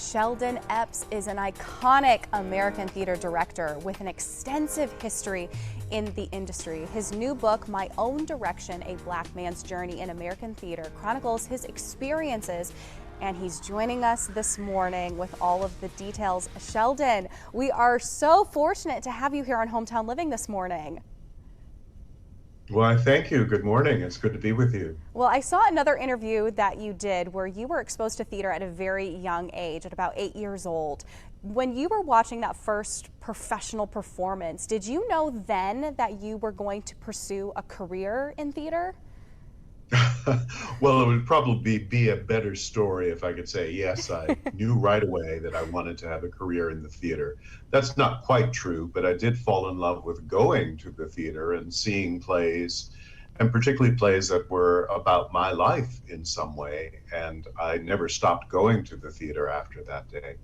Sheldon Epps is an iconic American theater director with an extensive history in the industry. His new book, My Own Direction, A Black Man's Journey in American Theater, chronicles his experiences, and he's joining us this morning with all of the details. Sheldon, we are so fortunate to have you here on Hometown Living this morning. Well, thank you. Good morning. It's good to be with you. Well, I saw another interview that you did where you were exposed to theater at a very young age, at about 8 years old. When you were watching that first professional performance, did you know then that you were going to pursue a career in theater? Well, it would probably be a better story if I could say, yes, I knew right away that I wanted to have a career in the theater. That's not quite true, but I did fall in love with going to the theater and seeing plays, and particularly plays that were about my life in some way. And I never stopped going to the theater after that day.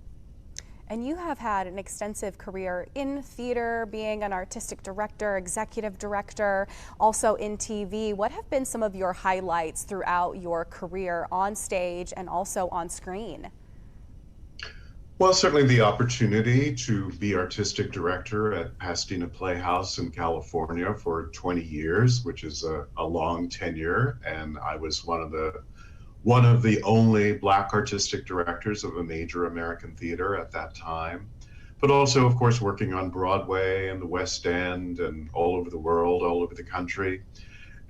And you have had an extensive career in theater, being an artistic director, executive director, also in TV. What have been some of your highlights throughout your career on stage and also on screen? Well, certainly the opportunity to be artistic director at Pasadena Playhouse in California for 20 years, which is a long tenure, and I was one of the only Black artistic directors of a major American theater at that time. But also, of course, working on Broadway and the West End and all over the world, all over the country.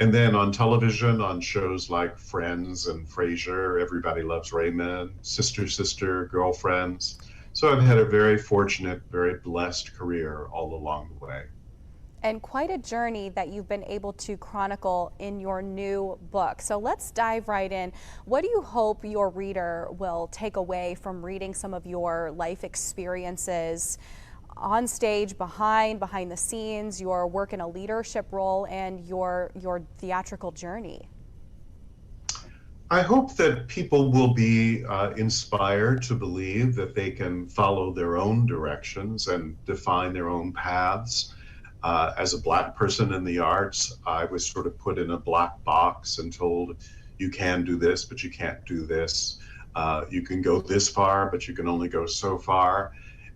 And then on television, on shows like Friends and Frasier, Everybody Loves Raymond, Sister, Sister, Girlfriends. So I've had a very fortunate, very blessed career all along the way. And quite a journey that you've been able to chronicle in your new book. So let's dive right in. What do you hope your reader will take away from reading some of your life experiences on stage, behind the scenes, your work in a leadership role, and your theatrical journey? I hope that people will be inspired to believe that they can follow their own directions and define their own paths. As a Black person in the arts, I was sort of put in a black box and told, you can do this, but you can't do this. You can go this far, but you can only go so far.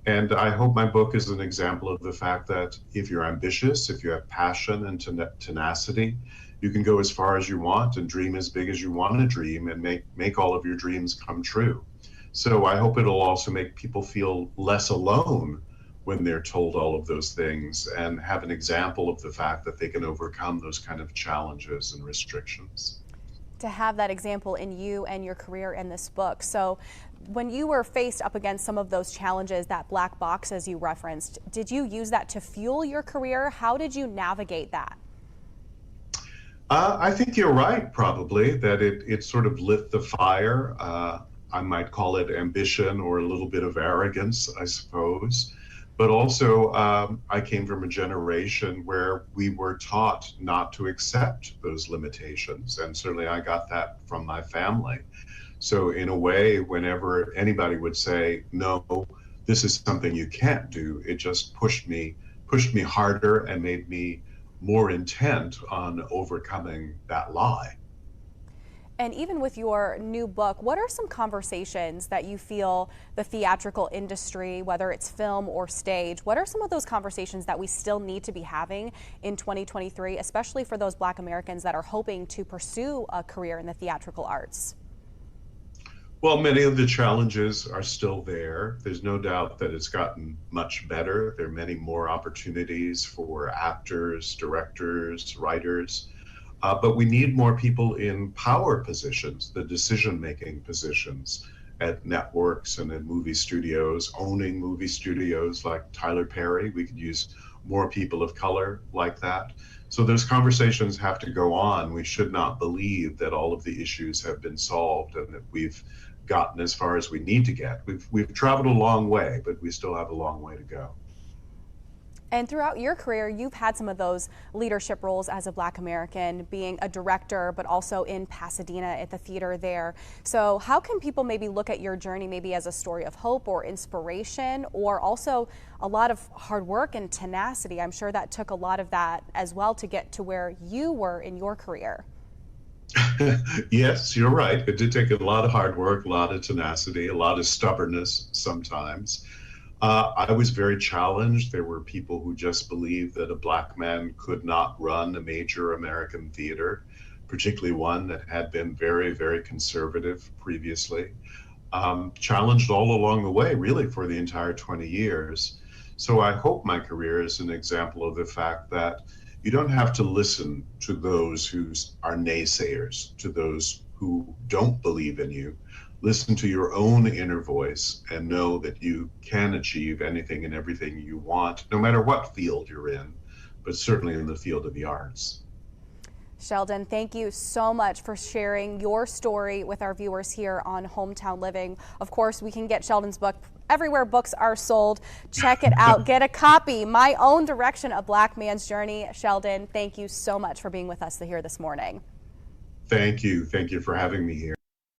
And I hope my book is an example of the fact that if you're ambitious, if you have passion and tenacity, you can go as far as you want and dream as big as you want to dream and make all of your dreams come true. So I hope it'll also make people feel less alone when they're told all of those things and have an example of the fact that they can overcome those kind of challenges and restrictions. To have that example in you and your career in this book. So when you were faced up against some of those challenges, that black box as you referenced, did you use that to fuel your career? How did you navigate that? I think you're right, probably, that it sort of lit the fire. I might call it ambition or a little bit of arrogance, I suppose. But also, I came from a generation where we were taught not to accept those limitations. And certainly I got that from my family. So in a way, whenever anybody would say, no, this is something you can't do, it just pushed me harder and made me more intent on overcoming that lie. And even with your new book, what are some conversations that you feel the theatrical industry, whether it's film or stage, what are some of those conversations that we still need to be having in 2023, especially for those Black Americans that are hoping to pursue a career in the theatrical arts? Well, many of the challenges are still there. There's no doubt that it's gotten much better. There are many more opportunities for actors, directors, writers. But we need more people in power positions, the decision-making positions at networks and in movie studios, owning movie studios like Tyler Perry. We could use more people of color like that. So those conversations have to go on. We should not believe that all of the issues have been solved and that we've gotten as far as we need to get. We've traveled a long way, but we still have a long way to go. And throughout your career, you've had some of those leadership roles as a Black American, being a director, but also in Pasadena at the theater there. So how can people maybe look at your journey maybe as a story of hope or inspiration, or also a lot of hard work and tenacity? I'm sure that took a lot of that as well to get to where you were in your career. Yes, you're right. It did take a lot of hard work, a lot of tenacity, a lot of stubbornness sometimes. I was very challenged. There were people who just believed that a black man could not run a major American theater, particularly one that had been very, very conservative previously. Challenged all along the way, really, for the entire 20 years. So I hope my career is an example of the fact that you don't have to listen to those who are naysayers, to those who don't believe in you. Listen to your own inner voice and know that you can achieve anything and everything you want, no matter what field you're in, but certainly in the field of the arts. Sheldon, thank you so much for sharing your story with our viewers here on Hometown Living. Of course, we can get Sheldon's book everywhere books are sold. Check it out. Get a copy. My Own Direction, A Black Man's Journey. Sheldon, thank you so much for being with us here this morning. Thank you. Thank you for having me here.